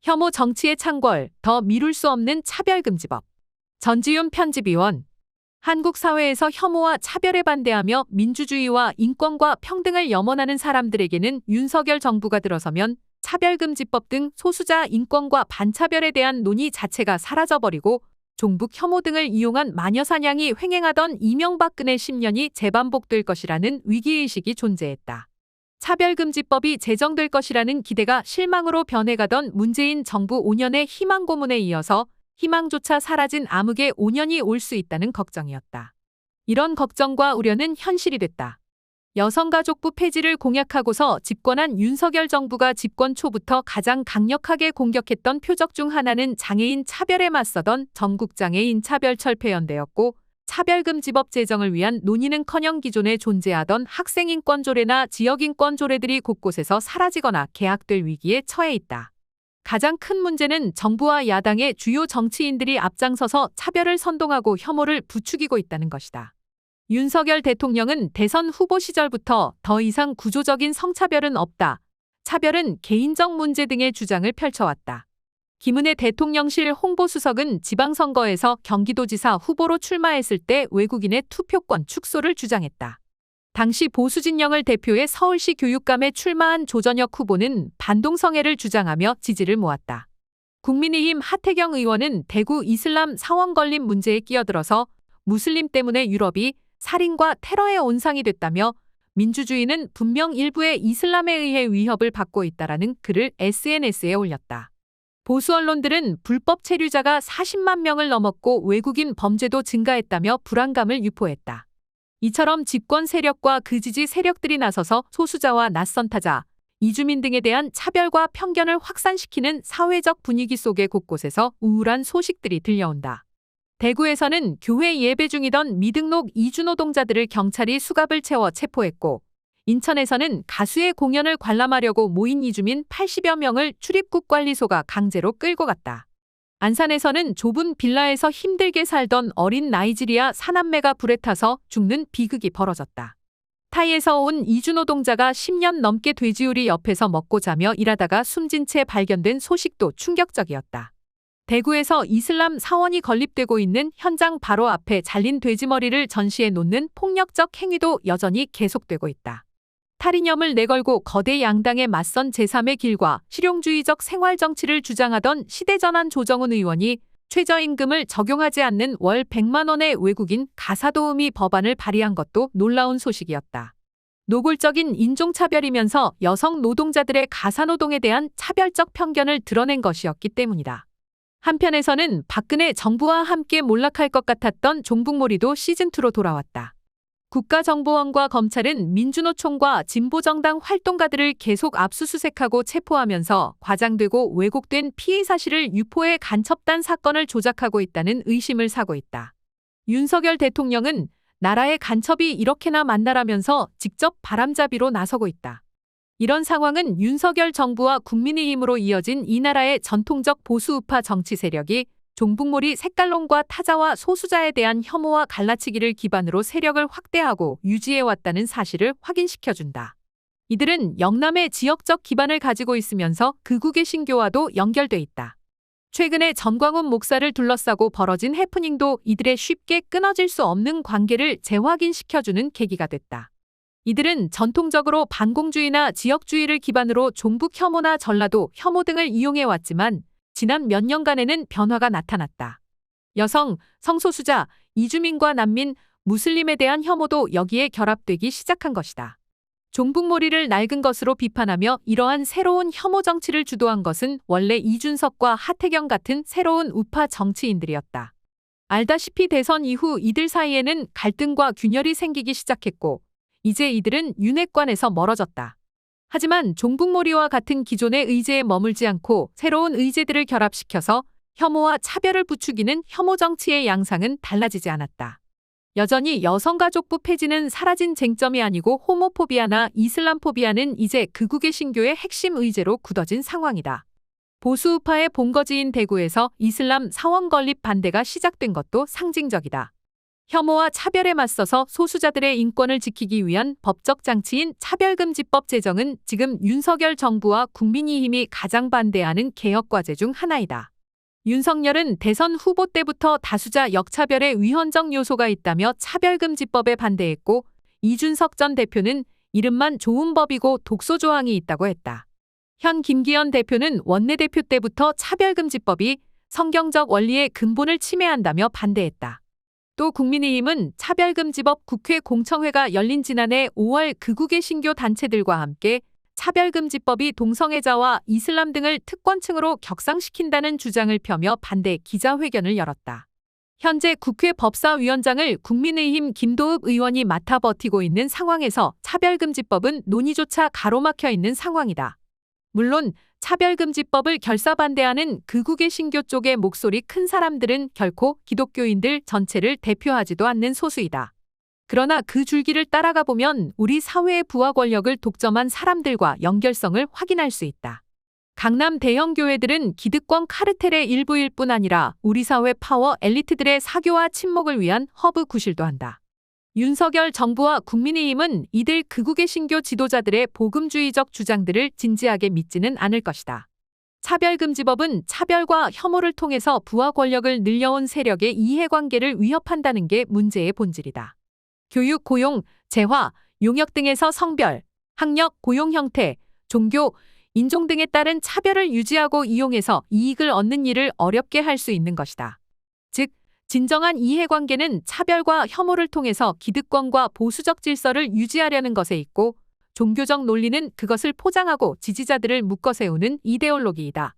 혐오 정치의 창궐, 더 미룰 수 없는 차별금지법. 전지윤 편집위원. 한국 사회에서 혐오와 차별에 반대하며 민주주의와 인권과 평등을 염원하는 사람들에게는 윤석열 정부가 들어서면 차별금지법 등 소수자 인권과 반차별에 대한 논의 자체가 사라져버리고 종북 혐오 등을 이용한 마녀사냥이 횡행하던 이명박근혜 10년이 재반복될 것이라는 위기의식이 존재했다. 차별금지법이 제정될 것이라는 기대가 실망으로 변해가던 문재인 정부 5년의 희망 고문에 이어서 희망조차 사라진 암흑의 5년이 올 수 있다는 걱정이었다. 이런 걱정과 우려는 현실이 됐다. 여성가족부 폐지를 공약하고서 집권한 윤석열 정부가 집권 초부터 가장 강력하게 공격했던 표적 중 하나는 장애인 차별에 맞서던 전국장애인 차별철폐연대였고, 차별금지법 제정을 위한 논의는커녕 기존에 존재하던 학생인권조례나 지역인권조례들이 곳곳에서 사라지거나 개학될 위기에 처해 있다. 가장 큰 문제는 정부와 야당의 주요 정치인들이 앞장서서 차별을 선동하고 혐오를 부추기고 있다는 것이다. 윤석열 대통령은 대선 후보 시절부터 더 이상 구조적인 성차별은 없다, 차별은 개인적 문제 등의 주장을 펼쳐왔다. 김은혜 대통령실 홍보수석은 지방선거에서 경기도지사 후보로 출마했을 때 외국인의 투표권 축소를 주장했다. 당시 보수진영을 대표해 서울시 교육감에 출마한 조전혁 후보는 반동성애를 주장하며 지지를 모았다. 국민의힘 하태경 의원은 대구 이슬람 사원 건립 문제에 끼어들어서 무슬림 때문에 유럽이 살인과 테러의 온상이 됐다며 민주주의는 분명 일부의 이슬람에 의해 위협을 받고 있다라는 글을 SNS에 올렸다. 보수 언론들은 불법 체류자가 40만 명을 넘었고 외국인 범죄도 증가했다며 불안감을 유포했다. 이처럼 집권 세력과 그 지지 세력들이 나서서 소수자와 낯선 타자, 이주민 등에 대한 차별과 편견을 확산시키는 사회적 분위기 속에 곳곳에서 우울한 소식들이 들려온다. 대구에서는 교회 예배 중이던 미등록 이주노동자들을 경찰이 수갑을 채워 체포했고, 인천에서는 가수의 공연을 관람하려고 모인 이주민 80여 명을 출입국관리소가 강제로 끌고 갔다. 안산에서는 좁은 빌라에서 힘들게 살던 어린 나이지리아 사남매가 불에 타서 죽는 비극이 벌어졌다. 타이에서 온 이주노동자가 10년 넘게 돼지우리 옆에서 먹고 자며 일하다가 숨진 채 발견된 소식도 충격적이었다. 대구에서 이슬람 사원이 건립되고 있는 현장 바로 앞에 잘린 돼지머리를 전시해 놓는 폭력적 행위도 여전히 계속되고 있다. 탈이념을 내걸고 거대 양당에 맞선 제3의 길과 실용주의적 생활정치를 주장하던 시대전환 조정훈 의원이 최저임금을 적용하지 않는 월 100만 원의 외국인 가사도우미 법안을 발의한 것도 놀라운 소식이었다. 노골적인 인종차별이면서 여성 노동자들의 가사노동에 대한 차별적 편견을 드러낸 것이었기 때문이다. 한편에서는 박근혜 정부와 함께 몰락할 것 같았던 종북몰이도 시즌2로 돌아왔다. 국가정보원과 검찰은 민주노총과 진보정당 활동가들을 계속 압수수색하고 체포하면서 과장되고 왜곡된 피의 사실을 유포해 간첩단 사건을 조작하고 있다는 의심을 사고 있다. 윤석열 대통령은 나라의 간첩이 이렇게나 많다라면서 직접 바람잡이로 나서고 있다. 이런 상황은 윤석열 정부와 국민의힘으로 이어진 이 나라의 전통적 보수우파 정치 세력이 종북몰이 색깔론과 타자와 소수자에 대한 혐오와 갈라치기를 기반으로 세력을 확대하고 유지해왔다는 사실을 확인시켜준다. 이들은 영남의 지역적 기반을 가지고 있으면서 극우의 신교와도 연결돼 있다. 최근에 전광훈 목사를 둘러싸고 벌어진 해프닝도 이들의 쉽게 끊어질 수 없는 관계를 재확인시켜주는 계기가 됐다. 이들은 전통적으로 반공주의나 지역주의를 기반으로 종북 혐오나 전라도 혐오 등을 이용해왔지만 지난 몇 년간에는 변화가 나타났다. 여성, 성소수자, 이주민과 난민, 무슬림에 대한 혐오도 여기에 결합되기 시작한 것이다. 종북몰이를 낡은 것으로 비판하며 이러한 새로운 혐오 정치를 주도한 것은 원래 이준석과 하태경 같은 새로운 우파 정치인들이었다. 알다시피 대선 이후 이들 사이에는 갈등과 균열이 생기기 시작했고, 이제 이들은 윤핵관에서 멀어졌다. 하지만 종북몰이와 같은 기존의 의제에 머물지 않고 새로운 의제들을 결합시켜서 혐오와 차별을 부추기는 혐오 정치의 양상은 달라지지 않았다. 여전히 여성가족부 폐지는 사라진 쟁점이 아니고 호모포비아나 이슬람포비아는 이제 극우의 신교의 핵심 의제로 굳어진 상황이다. 보수우파의 본거지인 대구에서 이슬람 사원 건립 반대가 시작된 것도 상징적이다. 혐오와 차별에 맞서서 소수자들의 인권을 지키기 위한 법적 장치인 차별금지법 제정은 지금 윤석열 정부와 국민의힘이 가장 반대하는 개혁과제 중 하나이다. 윤석열은 대선 후보 때부터 다수자 역차별에 위헌적 요소가 있다며 차별금지법에 반대했고, 이준석 전 대표는 이름만 좋은 법이고 독소 조항이 있다고 했다. 현 김기현 대표는 원내대표 때부터 차별금지법이 성경적 원리의 근본을 침해한다며 반대했다. 또 국민의힘은 차별금지법 국회 공청회가 열린 지난해 5월 극우계 신교 단체들과 함께 차별금지법이 동성애자와 이슬람 등을 특권층으로 격상시킨다는 주장을 펴며 반대 기자회견을 열었다. 현재 국회 법사위원장을 국민의힘 김도읍 의원이 맡아 버티고 있는 상황에서 차별금지법은 논의조차 가로막혀 있는 상황이다. 물론 차별금지법을 결사반대하는 극우계 신교 쪽의 목소리 큰 사람들은 결코 기독교인들 전체를 대표하지도 않는 소수이다. 그러나 그 줄기를 따라가 보면 우리 사회의 부와 권력을 독점한 사람들과 연결성을 확인할 수 있다. 강남 대형 교회들은 기득권 카르텔의 일부일 뿐 아니라 우리 사회 파워 엘리트들의 사교와 친목을 위한 허브 구실도 한다. 윤석열 정부와 국민의힘은 이들 극우계 신교 지도자들의 복음주의적 주장들을 진지하게 믿지는 않을 것이다. 차별금지법은 차별과 혐오를 통해서 부와 권력을 늘려온 세력의 이해관계를 위협한다는 게 문제의 본질이다. 교육, 고용, 재화, 용역 등에서 성별, 학력, 고용 형태, 종교, 인종 등에 따른 차별을 유지하고 이용해서 이익을 얻는 일을 어렵게 할 수 있는 것이다. 즉, 진정한 이해관계는 차별과 혐오를 통해서 기득권과 보수적 질서를 유지하려는 것에 있고, 종교적 논리는 그것을 포장하고 지지자들을 묶어 세우는 이데올로기이다.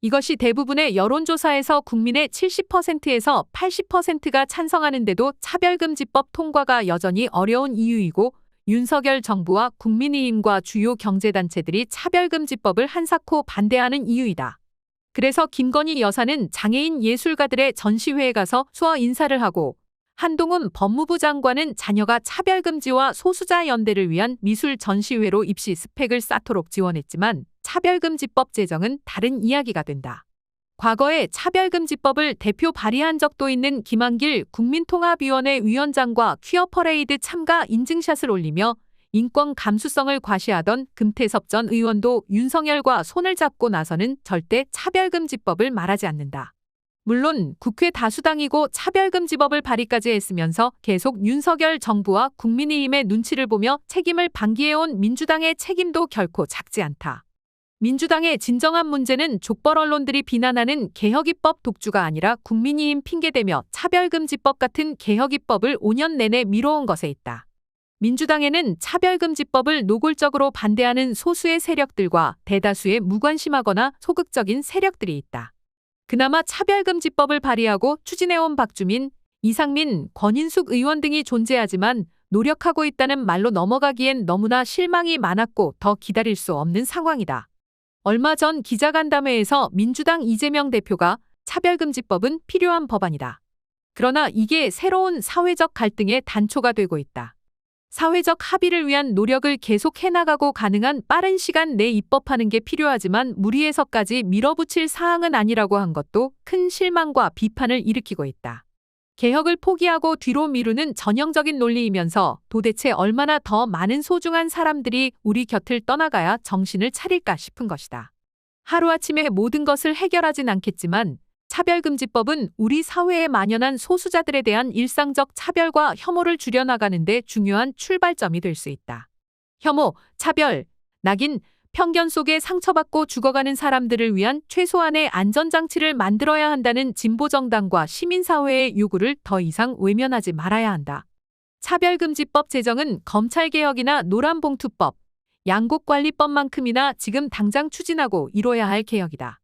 이것이 대부분의 여론조사에서 국민의 70%에서 80%가 찬성하는데도 차별금지법 통과가 여전히 어려운 이유이고, 윤석열 정부와 국민의힘과 주요 경제단체들이 차별금지법을 한사코 반대하는 이유이다. 그래서 김건희 여사는 장애인 예술가들의 전시회에 가서 수어 인사를 하고, 한동훈 법무부 장관은 자녀가 차별금지와 소수자 연대를 위한 미술 전시회로 입시 스펙을 쌓도록 지원했지만 차별금지법 제정은 다른 이야기가 된다. 과거에 차별금지법을 대표 발의한 적도 있는 김한길 국민통합위원회 위원장과 퀴어 퍼레이드 참가 인증샷을 올리며 인권 감수성을 과시하던 금태섭 전 의원도 윤석열과 손을 잡고 나서는 절대 차별금지법을 말하지 않는다. 물론 국회 다수당이고 차별금지법을 발의까지 했으면서 계속 윤석열 정부와 국민의힘의 눈치를 보며 책임을 방기해온 민주당의 책임도 결코 작지 않다. 민주당의 진정한 문제는 족벌 언론들이 비난하는 개혁입법 독주가 아니라 국민의힘 핑계대며 차별금지법 같은 개혁입법을 5년 내내 미뤄온 것에 있다. 민주당에는 차별금지법을 노골적으로 반대하는 소수의 세력들과 대다수의 무관심하거나 소극적인 세력들이 있다. 그나마 차별금지법을 발의하고 추진해온 박주민, 이상민, 권인숙 의원 등이 존재하지만 노력하고 있다는 말로 넘어가기엔 너무나 실망이 많았고 더 기다릴 수 없는 상황이다. 얼마 전 기자간담회에서 민주당 이재명 대표가 차별금지법은 필요한 법안이다. 그러나 이게 새로운 사회적 갈등의 단초가 되고 있다. 사회적 합의를 위한 노력을 계속 해나가고 가능한 빠른 시간 내 입법하는 게 필요하지만 무리해서까지 밀어붙일 사항은 아니라고 한 것도 큰 실망과 비판을 일으키고 있다. 개혁을 포기하고 뒤로 미루는 전형적인 논리이면서 도대체 얼마나 더 많은 소중한 사람들이 우리 곁을 떠나가야 정신을 차릴까 싶은 것이다. 하루아침에 모든 것을 해결하진 않겠지만 차별금지법은 우리 사회에 만연한 소수자들에 대한 일상적 차별과 혐오를 줄여나가는 데 중요한 출발점이 될 수 있다. 혐오, 차별, 낙인, 편견 속에 상처받고 죽어가는 사람들을 위한 최소한의 안전장치를 만들어야 한다는 진보정당과 시민사회의 요구를 더 이상 외면하지 말아야 한다. 차별금지법 제정은 검찰개혁이나 노란봉투법, 양곡관리법만큼이나 지금 당장 추진하고 이뤄야 할 개혁이다.